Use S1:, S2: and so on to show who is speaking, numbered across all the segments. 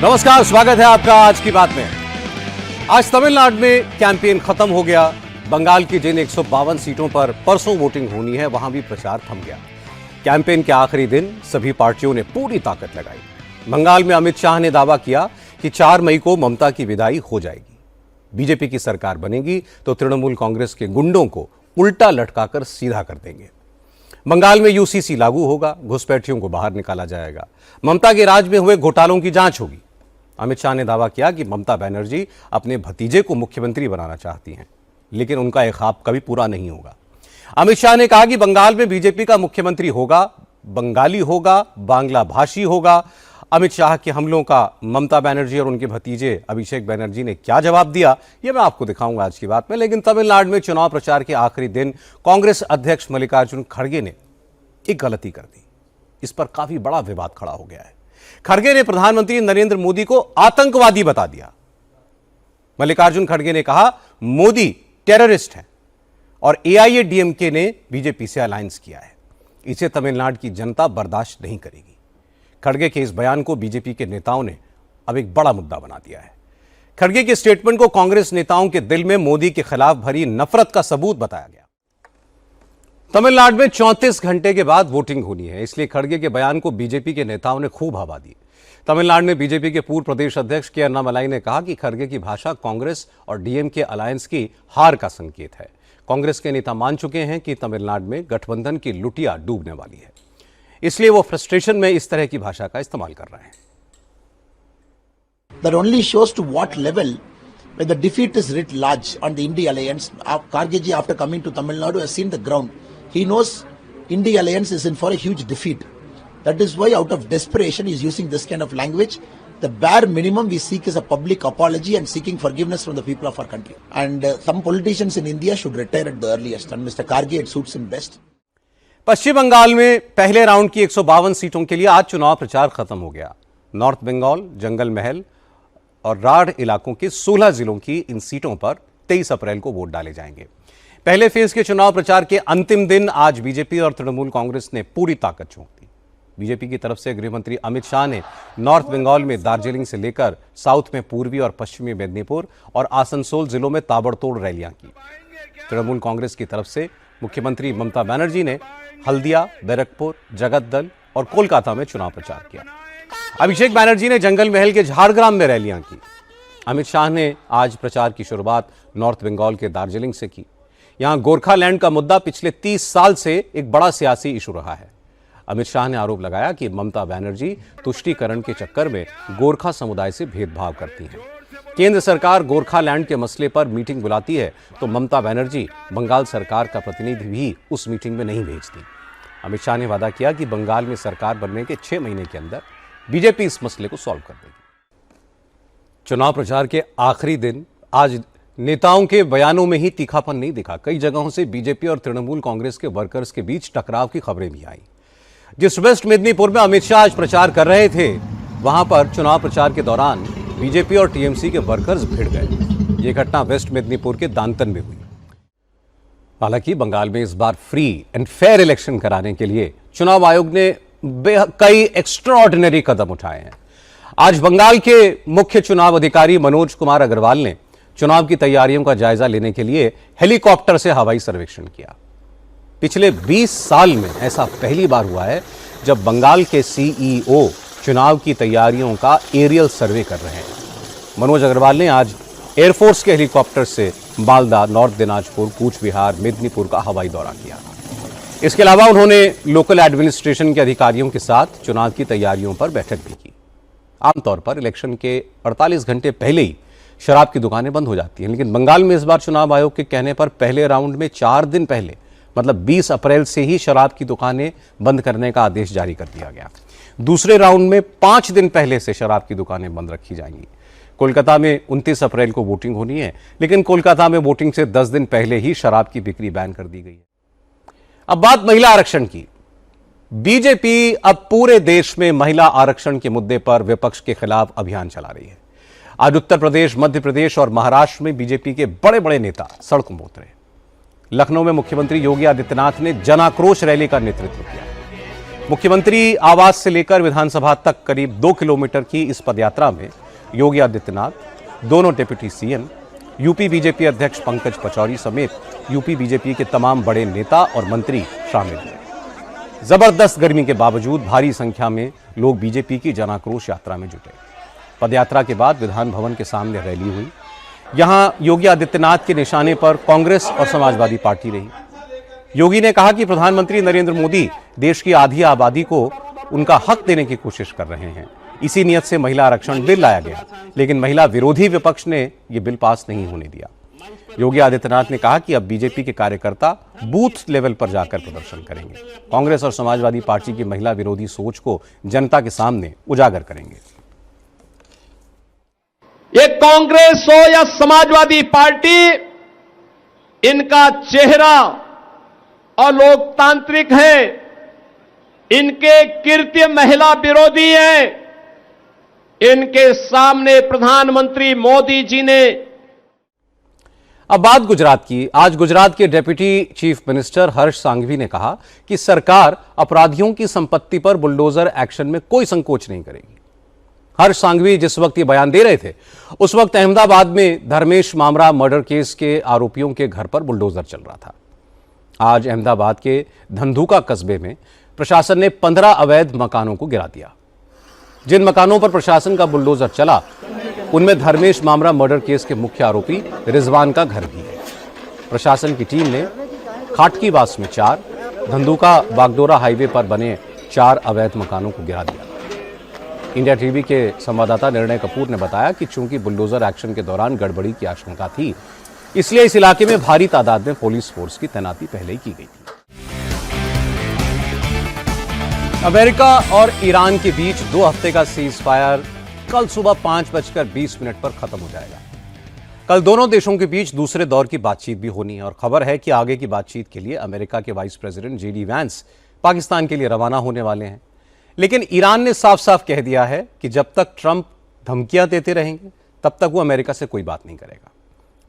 S1: नमस्कार, स्वागत है आपका आज की बात में। आज तमिलनाडु में कैंपेन खत्म हो गया। बंगाल की जिन 152 सीटों पर परसों वोटिंग होनी है, वहां भी प्रचार थम गया। कैंपेन के आखिरी दिन सभी पार्टियों ने पूरी ताकत लगाई। बंगाल में अमित शाह ने दावा किया कि 4 मई को ममता की विदाई हो जाएगी। बीजेपी की सरकार बनेगी तो तृणमूल कांग्रेस के गुंडों को उल्टा लटकाकर सीधा कर देंगे। बंगाल में यूसीसी लागू होगा, घुसपैठियों को बाहर निकाला जाएगा। ममता के राज में हुए घोटालों की जांच होगी। अमित शाह ने दावा किया कि ममता बनर्जी अपने भतीजे को मुख्यमंत्री बनाना चाहती हैं, लेकिन उनका एक ख्वाब कभी पूरा नहीं होगा। अमित शाह ने कहा कि बंगाल में बीजेपी का मुख्यमंत्री होगा, बंगाली होगा, बांग्ला भाषी होगा। अमित शाह के हमलों का ममता बनर्जी और उनके भतीजे अभिषेक बनर्जी ने क्या जवाब दिया, यह मैं आपको दिखाऊंगा आज की बात में। लेकिन तमिलनाडु में चुनाव प्रचार के आखिरी दिन कांग्रेस अध्यक्ष मल्लिकार्जुन खड़गे ने एक गलती कर दी। इस पर काफी बड़ा विवाद खड़ा हो गया है। खड़गे ने प्रधानमंत्री नरेंद्र मोदी को आतंकवादी बता दिया। मल्लिकार्जुन खड़गे ने कहा मोदी टेररिस्ट है और एआईएडीएमके ने बीजेपी से अलायंस किया है। इसे तमिलनाडु की जनता बर्दाश्त नहीं करेगी। खड़गे के इस बयान को बीजेपी के नेताओं ने अब एक बड़ा मुद्दा बना दिया है। खड़गे के स्टेटमेंट को कांग्रेस नेताओं के दिल में मोदी के खिलाफ भरी नफरत का सबूत बताया गया। तमिलनाडु में 34 घंटे के बाद वोटिंग होनी है, इसलिए खड़गे के बयान को बीजेपी के नेताओं ने खूब हवा दी। तमिलनाडु में बीजेपी के पूर्व प्रदेश अध्यक्ष के अन्नामलाई ने कहा कि खड़गे की भाषा कांग्रेस और डीएमके अलायंस की हार का संकेत है। कांग्रेस के नेता मान चुके हैं कि तमिलनाडु में गठबंधन की लुटिया डूबने वाली है, इसलिए वो फ्रस्ट्रेशन में इस तरह की भाषा का इस्तेमाल कर रहे हैं।
S2: That only shows to what level when the defeat is writ large on the India alliance. Kharge ji, after coming to Tamil Nadu, has seen the ground. He knows India alliance is in for a huge defeat. That is why, out of desperation, he is using this kind of language. The bare minimum we seek is a public apology and seeking forgiveness from the people of our country. And some politicians in India should retire at the earliest. And Mr. Kharge, it suits him best.
S1: पश्चिम बंगाल में पहले round की 152 सीटों के लिए आज चुनाव प्रचार खत्म हो गया। नॉर्थ बंगाल, जंगल महल और राढ़ इलाकों के 16 जिलों की इन सीटों पर 23 अप्रैल को वोट डाले जाएंगे। पहले फेज के चुनाव प्रचार के अंतिम दिन आज बीजेपी और तृणमूल कांग्रेस ने पूरी ताकत झोंक दी। बीजेपी की तरफ से गृहमंत्री अमित शाह ने नॉर्थ बंगाल में दार्जिलिंग से लेकर साउथ में पूर्वी और पश्चिमी मेदिनीपुर और आसनसोल जिलों में ताबड़तोड़ रैलियां की। तृणमूल कांग्रेस की तरफ से मुख्यमंत्री ममता बनर्जी ने हल्दिया, बैरकपुर, जगतदल और कोलकाता में चुनाव प्रचार किया। अभिषेक बनर्जी ने जंगल महल के झारग्राम में रैलियां की। अमित शाह ने आज प्रचार की शुरुआत नॉर्थ बंगाल के दार्जिलिंग से की। यहां गोरखालैंड का मुद्दा पिछले 30 साल से एक बड़ा सियासी इशू रहा है। अमित शाह ने आरोप लगाया कि ममता बनर्जी तुष्टीकरण के चक्कर में गोरखा समुदाय से भेदभाव करती हैं। केंद्र सरकार गोरखालैंड के मसले पर मीटिंग बुलाती है तो ममता बनर्जी बंगाल सरकार का प्रतिनिधि भी उस मीटिंग में नहीं भेजती। अमित शाह ने वादा किया कि बंगाल में सरकार बनने के 6 महीने के अंदर बीजेपी इस मसले को सॉल्व कर देगी। चुनाव प्रचार के आखिरी दिन आज नेताओं के बयानों में ही तीखापन नहीं दिखा। कई जगहों से बीजेपी और तृणमूल कांग्रेस के वर्कर्स के बीच टकराव की खबरें भी आई। जिस वेस्ट मेदिनीपुर में अमित शाह आज प्रचार कर रहे थे, वहां पर चुनाव प्रचार के दौरान बीजेपी और टीएमसी के वर्कर्स भिड़ गए। ये घटना वेस्ट मेदिनीपुर के दांतन में हुई। हालांकि बंगाल में इस बार फ्री एंड फेयर इलेक्शन कराने के लिए चुनाव आयोग ने कई एक्स्ट्राऑर्डिनरी कदम उठाए हैं। आज बंगाल के मुख्य चुनाव अधिकारी मनोज कुमार अग्रवाल ने चुनाव की तैयारियों का जायजा लेने के लिए हेलीकॉप्टर से हवाई सर्वेक्षण किया। पिछले 20 साल में ऐसा पहली बार हुआ है जब बंगाल के सीईओ चुनाव की तैयारियों का एरियल सर्वे कर रहे हैं। मनोज अग्रवाल ने आज एयरफोर्स के हेलीकॉप्टर से मालदा, नॉर्थ दिनाजपुर, कूच बिहार, मेदिनीपुर का हवाई दौरा किया। इसके अलावा उन्होंने लोकल एडमिनिस्ट्रेशन के अधिकारियों के साथ चुनाव की तैयारियों पर बैठक भी की। आमतौर पर इलेक्शन के 48 घंटे पहले ही शराब की दुकानें बंद हो जाती हैं, लेकिन बंगाल में इस बार चुनाव आयोग के कहने पर पहले राउंड में 4 दिन पहले, मतलब 20 अप्रैल से ही शराब की दुकानें बंद करने का आदेश जारी कर दिया गया। दूसरे राउंड में 5 दिन पहले से शराब की दुकानें बंद रखी जाएंगी। कोलकाता में 29 अप्रैल को वोटिंग होनी है, लेकिन कोलकाता में वोटिंग से 10 दिन पहले ही शराब की बिक्री बैन कर दी गई है। अब बात महिला आरक्षण की। बीजेपी अब पूरे देश में महिला आरक्षण के मुद्दे पर विपक्ष के खिलाफ अभियान चला रही है। आज उत्तर प्रदेश, मध्य प्रदेश और महाराष्ट्र में बीजेपी के बड़े बड़े नेता सड़कों पर उतरे। लखनऊ में मुख्यमंत्री योगी आदित्यनाथ ने जन आक्रोश रैली का नेतृत्व किया। मुख्यमंत्री आवास से लेकर विधानसभा तक करीब 2 किलोमीटर की इस पदयात्रा में योगी आदित्यनाथ, दोनों डिप्टी सीएम, यूपी बीजेपी अध्यक्ष पंकज पचौरी समेत यूपी बीजेपी के तमाम बड़े नेता और मंत्री शामिल हुए। जबरदस्त गर्मी के बावजूद भारी संख्या में लोग बीजेपी की जनाक्रोश यात्रा में जुटे। पदयात्रा के बाद विधान भवन के सामने रैली हुई। यहां योगी आदित्यनाथ के निशाने पर कांग्रेस और समाजवादी पार्टी रही। योगी ने कहा कि प्रधानमंत्री नरेंद्र मोदी देश की आधी आबादी को उनका हक देने की कोशिश कर रहे हैं। इसी नियत से महिला आरक्षण बिल लाया गया, लेकिन महिला विरोधी विपक्ष ने यह बिल पास नहीं होने दिया। योगी आदित्यनाथ ने कहा कि अब बीजेपी के कार्यकर्ता बूथ लेवल पर जाकर प्रदर्शन करेंगे। कांग्रेस और समाजवादी पार्टी की महिला विरोधी सोच को जनता के सामने उजागर करेंगे।
S3: ये कांग्रेस हो या समाजवादी पार्टी, इनका चेहरा अलोकतांत्रिक है, इनके कृत्य महिला विरोधी हैं। इनके सामने प्रधानमंत्री मोदी जी ने।
S1: अब बात गुजरात की। आज गुजरात के डेप्यूटी चीफ मिनिस्टर हर्ष सांघवी ने कहा कि सरकार अपराधियों की संपत्ति पर बुलडोजर एक्शन में कोई संकोच नहीं करेगी। हर्ष सांघवी जिस वक्त ये बयान दे रहे थे, उस वक्त अहमदाबाद में धर्मेश मामरा मर्डर केस के आरोपियों के घर पर बुलडोजर चल रहा था। आज अहमदाबाद के धंधुका कस्बे में प्रशासन ने 15 अवैध मकानों को गिरा दिया। जिन मकानों पर प्रशासन का बुलडोजर चला, उनमें धर्मेश मामरा मर्डर केस के मुख्य आरोपी रिजवान का घर भी है। प्रशासन की टीम ने खाटकीवास में 4, धंधुका बागडोरा हाईवे पर बने 4 अवैध मकानों को गिरा दिया। इंडिया टीवी के संवाददाता निर्णय कपूर ने बताया कि चूंकि बुलडोजर एक्शन के दौरान गड़बड़ी की आशंका थी, इसलिए इस इलाके में भारी तादाद में पुलिस फोर्स की तैनाती पहले ही की गई थी। अमेरिका और ईरान के बीच 2 हफ्ते का सीज फायर कल सुबह 5:20 पर खत्म हो जाएगा। कल दोनों देशों के बीच दूसरे दौर की बातचीत भी होनी है और खबर है कि आगे की बातचीत के लिए अमेरिका के vice president JD Vance Pakistan के लिए रवाना होने वाले हैं। लेकिन ईरान ने साफ साफ कह दिया है कि जब तक ट्रंप धमकियां देते रहेंगे, तब तक वो अमेरिका से कोई बात नहीं करेगा।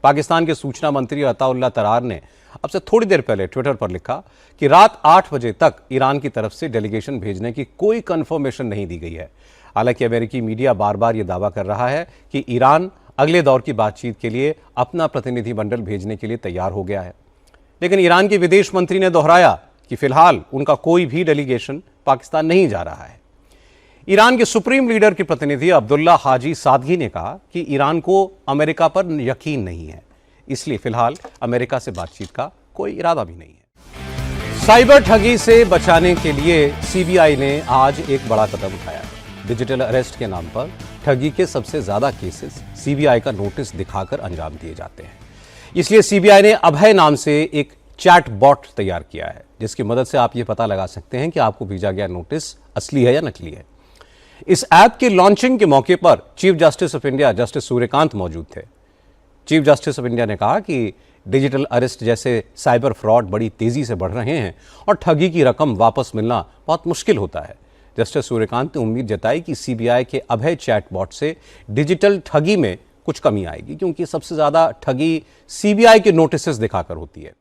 S1: पाकिस्तान के सूचना मंत्री अताउल्लाह तरार ने अब से थोड़ी देर पहले ट्विटर पर लिखा कि रात 8 बजे तक ईरान की तरफ से डेलीगेशन भेजने की कोई कंफर्मेशन नहीं दी गई है। हालांकि अमेरिकी मीडिया बार बार यह दावा कर रहा है कि ईरान अगले दौर की बातचीत के लिए अपना प्रतिनिधिमंडल भेजने के लिए तैयार हो गया है। लेकिन ईरान के विदेश मंत्री ने दोहराया कि फिलहाल उनका कोई भी डेलीगेशन पाकिस्तान नहीं जा रहा है। ईरान के सुप्रीम लीडर के प्रतिनिधि अब्दुल्ला हाजी सादगी ने कहा कि ईरान को अमेरिका पर यकीन नहीं है, इसलिए फिलहाल अमेरिका से बातचीत का कोई इरादा भी नहीं है। साइबर ठगी से बचाने के लिए सीबीआई ने आज एक बड़ा कदम उठाया है। डिजिटल अरेस्ट के नाम पर ठगी के सबसे ज्यादा केसेस सीबीआई का नोटिस दिखाकर अंजाम दिए जाते हैं। इसलिए सीबीआई ने अभय नाम से एक चैट बॉट तैयार किया है, जिसकी मदद से आप ये पता लगा सकते हैं कि आपको भेजा गया नोटिस असली है या नकली है। इस ऐप के लॉन्चिंग के मौके पर chief justice of India justice Suryakant मौजूद थे। चीफ जस्टिस ऑफ इंडिया ने कहा कि डिजिटल अरेस्ट जैसे साइबर फ्रॉड बड़ी तेजी से बढ़ रहे हैं और ठगी की रकम वापस मिलना बहुत मुश्किल होता है। जस्टिस सूर्यकांत ने उम्मीद जताई कि सीबीआई के अभय चैटबॉट से डिजिटल ठगी में कुछ कमी आएगी, क्योंकि सबसे ज्यादा ठगी सीबीआई के नोटिस दिखाकर होती है।